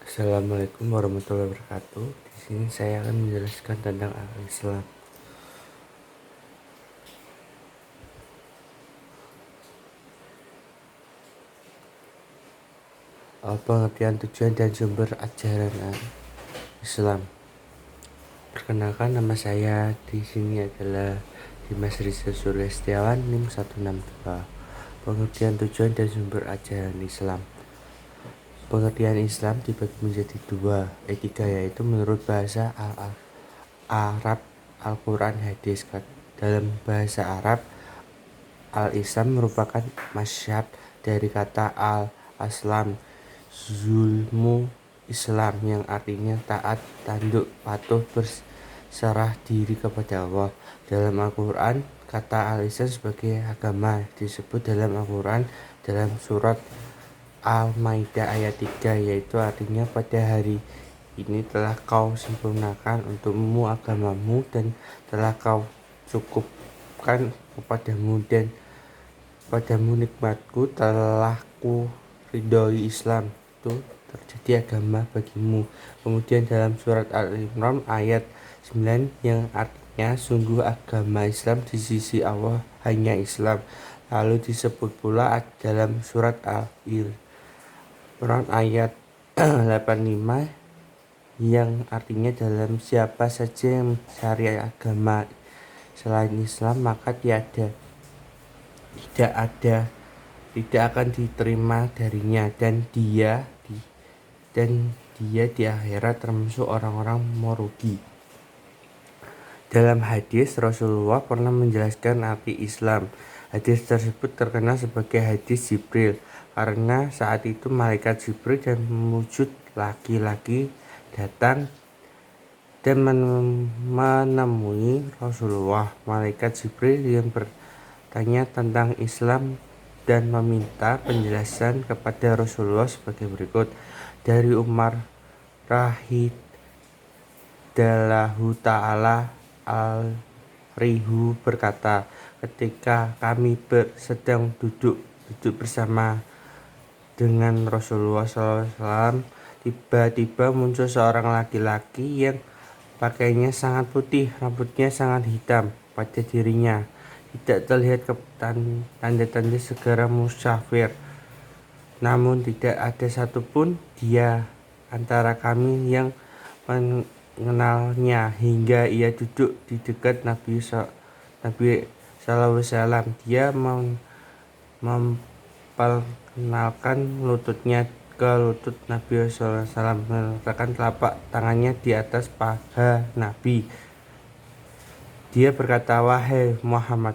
Assalamualaikum warahmatullahi wabarakatuh. Di sini saya akan menjelaskan tentang Islam. Pengertian tujuan dan sumber ajaran Islam. Perkenalkan, nama saya di sini adalah Dimas Rizal Surya Setiawan, NIM 162. Pengertian tujuan dan sumber ajaran Islam. Pengertian Islam dibagi menjadi tiga, yaitu menurut bahasa Arab, Al-Quran, hadis. Dalam bahasa Arab, Al-Islam merupakan masyhad dari kata al-aslam, zulmu Islam, yang artinya taat, tunduk, patuh, berserah diri kepada Allah. Dalam Al-Quran, kata al-Islam sebagai agama disebut dalam Al-Quran dalam surat Al-Maidah ayat 3, yaitu artinya pada hari ini telah kau sempurnakan untukmu agamamu dan telah kau cukupkan kepadamu dan padamu nikmatku, telah ku ridhoi Islam itu terjadi agama bagimu. Kemudian dalam surat Al-Imran ayat 9 yang artinya sungguh agama Islam di sisi Allah hanya Islam. Lalu disebut pula dalam surat Al-Imran ayat 85 yang artinya dalam siapa saja yang mencari agama selain Islam maka tidak akan diterima darinya, dan dia di akhirat termasuk orang-orang merugi. Dalam hadis, Rasulullah pernah menjelaskan arti Islam. Hadis tersebut terkenal sebagai hadis Jibril karena saat itu malaikat Jibril dan wujud laki-laki datang dan menemui Rasulullah. Malaikat Jibril yang bertanya tentang Islam dan meminta penjelasan kepada Rasulullah sebagai berikut. Dari Umar Rahidallahu Ta'ala Al-Rihu berkata, ketika kami sedang duduk bersama dengan Rasulullah SAW, tiba-tiba muncul seorang laki-laki yang pakaiannya sangat putih, rambutnya sangat hitam. Pada dirinya tidak terlihat tanda-tanda segera musafir, namun tidak ada satupun dia antara kami yang mengenalnya hingga ia duduk di dekat Nabi SAW. Dia memperkenalkan lututnya ke lutut Nabi SAW, meletakkan telapak tangannya di atas paha Nabi. Dia berkata, "Wahai Muhammad,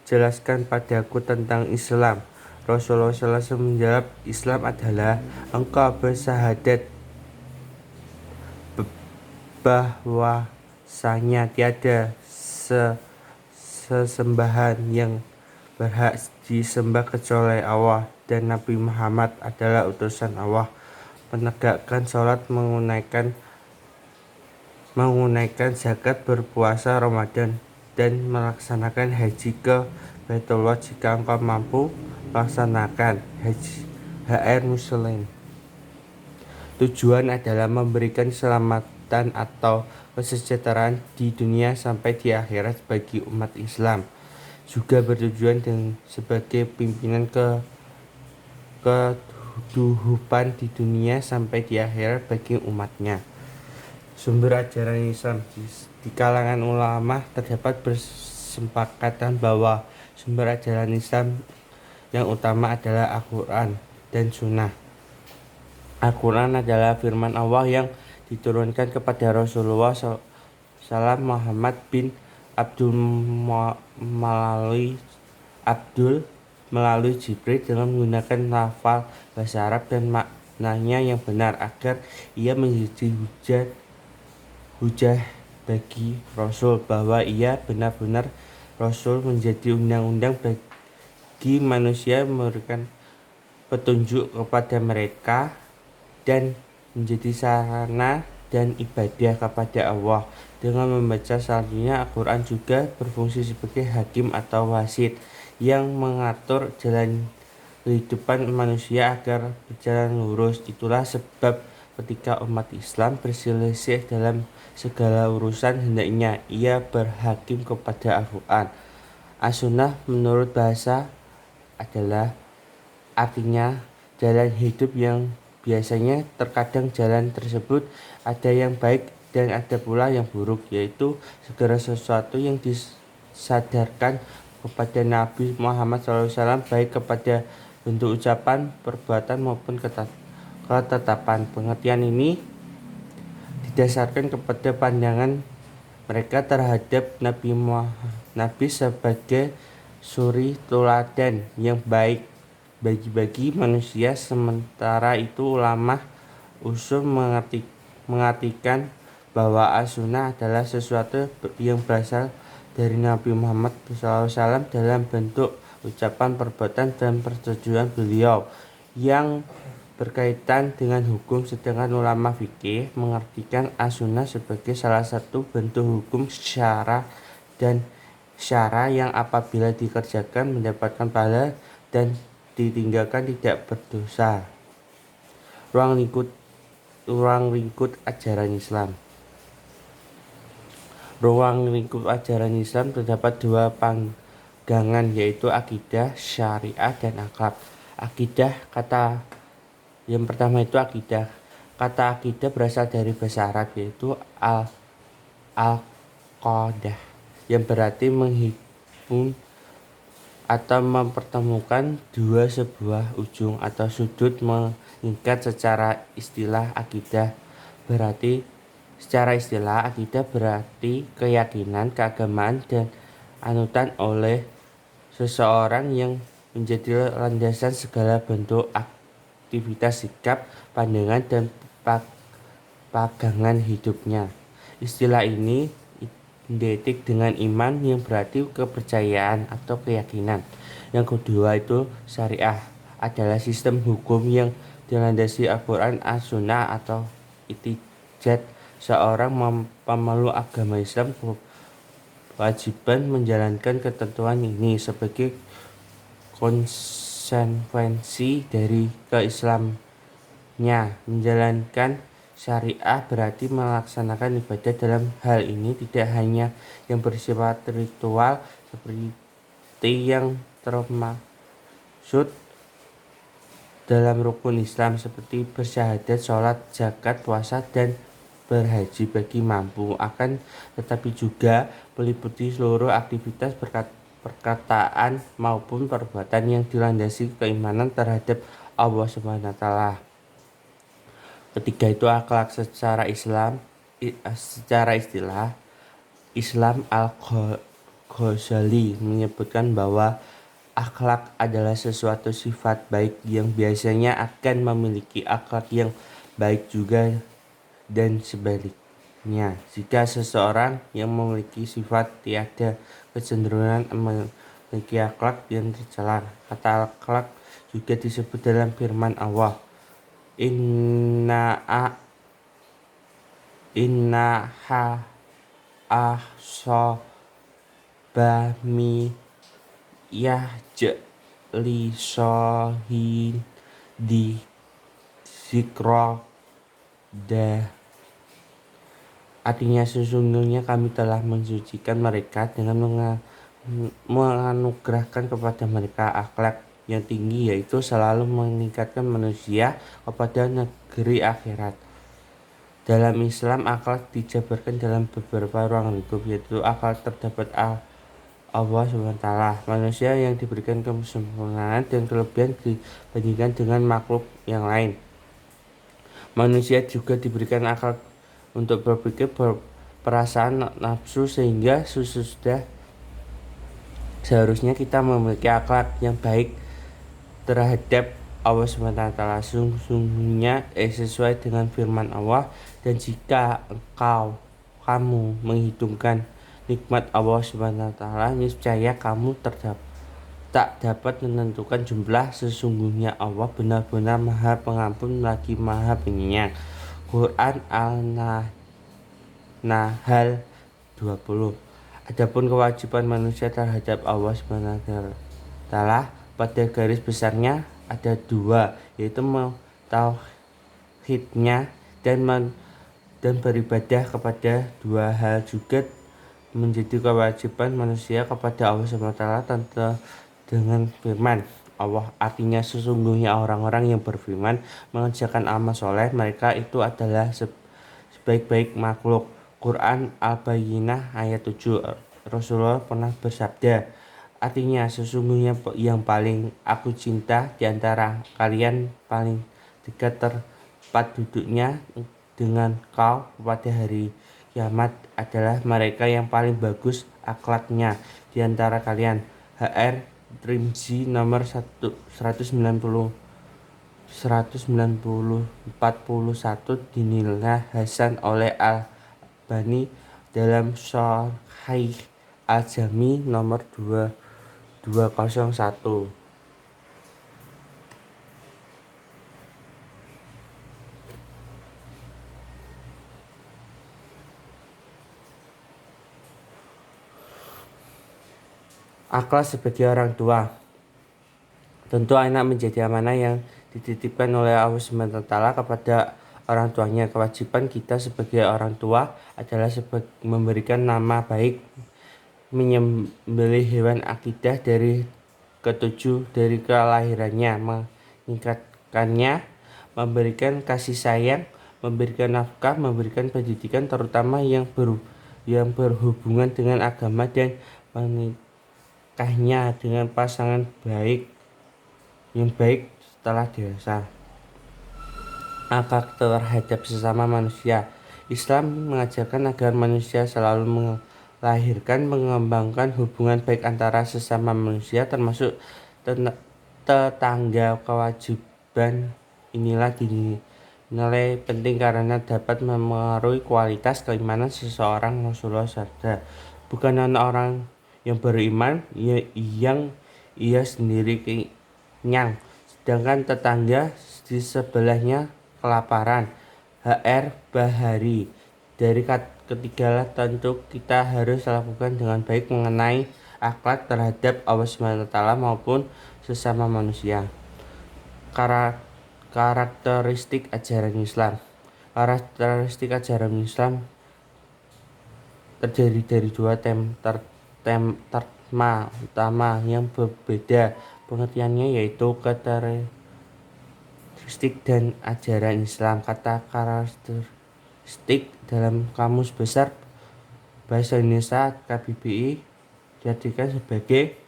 jelaskan padaku tentang Islam." Rasulullah SAW menjawab, "Islam adalah engkau bersyahadat bahwasanya tiada sesembahan yang berhak disembah kecuali Allah, dan Nabi Muhammad adalah utusan Allah, menegakkan sholat, menunaikan zakat, berpuasa Ramadan, dan melaksanakan haji ke Baitullah jika engkau mampu melaksanakan HR Muslim. Tujuan adalah memberikan keselamatan atau kesejahteraan di dunia sampai di akhirat bagi umat Islam. Juga bertujuan sebagai pimpinan kehidupan di dunia sampai di akhirat bagi umatnya. Sumber ajaran Islam. Di kalangan ulama terdapat bersepakatan bahwa sumber ajaran Islam yang utama adalah Al-Quran dan Sunnah. Al-Quran adalah firman Allah yang diturunkan kepada Rasulullah SAW Muhammad bin Abdul melalui Jibril dengan menggunakan lafal bahasa Arab dan maknanya yang benar agar ia menjadi hujah bagi Rasul bahwa ia benar-benar Rasul, menjadi undang-undang bagi manusia, memberikan petunjuk kepada mereka dan menjadi sarana dan ibadah kepada Allah. Dengan membaca selanjutnya, Al-Quran juga berfungsi sebagai hakim atau wasit yang mengatur jalan kehidupan manusia agar berjalan lurus. Itulah sebab ketika umat Islam berselisih dalam segala urusan, hendaknya ia berhakim kepada Al-Quran. As-Sunnah menurut bahasa adalah artinya jalan hidup yang biasanya terkadang jalan tersebut ada yang baik dan ada pula yang buruk, yaitu segala sesuatu yang disadarkan kepada Nabi Muhammad SAW, baik kepada bentuk ucapan, perbuatan maupun ketetapan. Pengertian ini didasarkan kepada pandangan mereka terhadap Nabi sebagai suri teladan yang baik bagi manusia. Sementara itu ulama usul mengartikan bahwa as-sunnah adalah sesuatu yang berasal dari Nabi Muhammad SAW dalam bentuk ucapan, perbuatan, dan persetujuan beliau yang berkaitan dengan hukum. Sedangkan ulama fikih mengartikan as-sunnah sebagai salah satu bentuk hukum syara dan syara yang apabila dikerjakan mendapatkan pahala dan ditinggalkan tidak berdosa. Ruang lingkup ajaran Islam. Ruang lingkup ajaran Islam terdapat dua pandangan, yaitu akidah, syariah, dan akhlak. Akidah, kata yang pertama itu akidah. Kata akidah berasal dari bahasa Arab, yaitu al-qadah, yang berarti menghubung atau mempertemukan sebuah ujung atau sudut. Mengikat secara istilah akidah berarti keyakinan, keagamaan, dan anutan oleh seseorang yang menjadi landasan segala bentuk aktivitas, sikap, pandangan, dan pagangan hidupnya. Istilah ini identik dengan iman yang berarti kepercayaan atau keyakinan. Yang kedua itu syariah, adalah sistem hukum yang dilandasi Al-Quran, As-Sunnah atau itijad. Seorang pemeluk agama Islam kewajiban menjalankan ketentuan ini sebagai konsekuensi dari keislamannya. Menjalankan syariah berarti melaksanakan ibadah. Dalam hal ini tidak hanya yang bersifat ritual seperti yang termaksud dalam rukun Islam seperti bersyahadat, sholat, zakat, puasa, dan berhaji bagi mampu, akan tetapi juga meliputi seluruh aktivitas perkataan maupun perbuatan yang dilandasi keimanan terhadap Allah SWT. Ketiga itu akhlak. Secara istilah Islam, Al-Ghazali menyebutkan bahwa akhlak adalah sesuatu sifat baik yang biasanya akan memiliki akhlak yang baik juga, dan sebaliknya. Jika seseorang yang memiliki sifat tiada kecenderungan memiliki akhlak yang tercela. Kata akhlak juga disebut dalam firman Allah, Inna ahsobami yahjli sohin di zikro dah. Artinya sesungguhnya kami telah mensucikan mereka dengan menganugerahkan kepada mereka akhlak yang tinggi, yaitu selalu meningkatkan manusia kepada negeri akhirat. Dalam Islam, akhlak dijabarkan dalam beberapa ruang lingkup, yaitu akhlak terdapat Allah SWT, manusia yang diberikan kesempurnaan dan kelebihan dibandingkan dengan makhluk yang lain. Manusia juga diberikan akhlak untuk berpikir, perasaan, nafsu, sehingga seharusnya kita memiliki akhlak yang baik terhadap Allah SWT. Sesungguhnya sesuai dengan firman Allah, dan jika kamu menghitungkan nikmat Allah SWT, niscaya kamu tak dapat menentukan jumlah. Sesungguhnya Allah benar-benar Maha Pengampun lagi Maha Penyayang. Quran An-Nahl 20. Adapun kewajiban manusia terhadap Allah SWT pada garis besarnya ada dua, yaitu tauhidnya dan beribadah kepada dua hal juga menjadi kewajiban manusia kepada Allah SWT tentu dengan firman Allah. Artinya sesungguhnya orang-orang yang berfirman mengerjakan amal soleh mereka itu adalah sebaik-baik makhluk. Quran Al-Bayyinah ayat 7. Rasulullah pernah bersabda, artinya sesungguhnya yang paling aku cinta di antara kalian paling dekat tempat duduknya dengan kau pada hari kiamat adalah mereka yang paling bagus akhlaknya di antara kalian. HR Trimzi nomor 191 dinilai Hasan oleh Al-Bani dalam Sahih Al-Jami nomor 2201. Akhlak sebagai orang tua. Tentu anak menjadi amanah yang dititipkan oleh Allah SWT kepada orang tuanya. Kewajiban kita sebagai orang tua adalah memberikan nama baik, menyembelih hewan akidah dari ketujuh dari kelahirannya, meningkatkannya, memberikan kasih sayang, memberikan nafkah, memberikan pendidikan terutama yang berhubungan dengan agama, dan menikahnya dengan pasangan yang baik setelah dewasa. Akhlak terhadap sesama manusia. Islam mengajarkan agar manusia selalu melahirkan mengembangkan hubungan baik antara sesama manusia termasuk tetangga. Kewajiban inilah dinilai penting karena dapat memengaruhi kualitas keimanan seseorang. Rasulullah sabda, bukan orang yang beriman yang ia sendiri kenyang sedangkan tetangga di sebelahnya kelaparan. HR Bahari. Dari ketiga tentu kita harus lakukan dengan baik mengenai akhlak terhadap Allah SWT maupun sesama manusia. Karakteristik ajaran Islam. Karakteristik ajaran Islam terdiri dari dua tema utama yang berbeda pengertiannya, yaitu karakteristik dan ajaran Islam. Kata karakteristik dalam Kamus Besar Bahasa Indonesia KBBI diartikan sebagai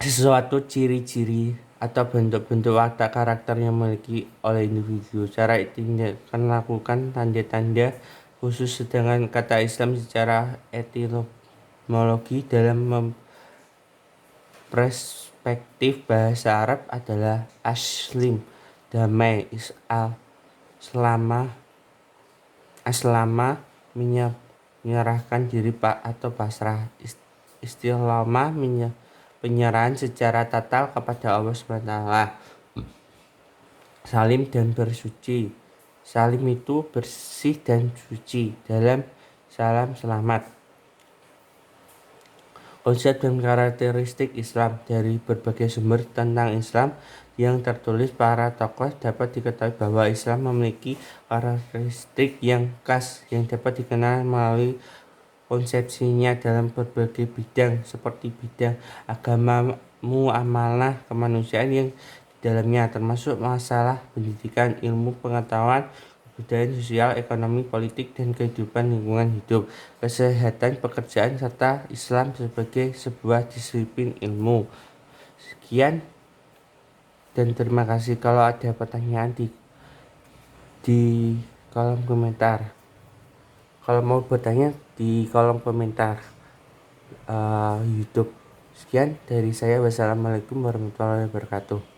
sesuatu ciri-ciri atau bentuk-bentuk watak karakter yang dimiliki oleh individu. Cara tindakan lakukan tanda-tanda khusus, sedangkan kata Islam secara etimologi dalam perspektif bahasa Arab adalah aslim, damai, aslama menyerahkan diri atau pasrah, istiqomah penyerahan secara total kepada Allah SWT. Salim dan bersuci. Salim itu bersih dan suci. Dalam salam selamat. Konsep dan karakteristik Islam. Dari berbagai sumber tentang Islam yang tertulis para tokoh dapat diketahui bahwa Islam memiliki karakteristik yang khas yang dapat dikenal melalui konsepsinya dalam berbagai bidang seperti bidang agama, muamalah, kemanusiaan yang di dalamnya, termasuk masalah pendidikan, ilmu pengetahuan, kebudayaan, sosial, ekonomi, politik, dan kehidupan lingkungan hidup, kesehatan, pekerjaan, serta Islam sebagai sebuah disiplin ilmu. Sekian dan terima kasih. Kalau ada pertanyaan di kolom komentar. Kalau mau bertanya di kolom komentar YouTube. Sekian dari saya. Wassalamualaikum warahmatullahi wabarakatuh.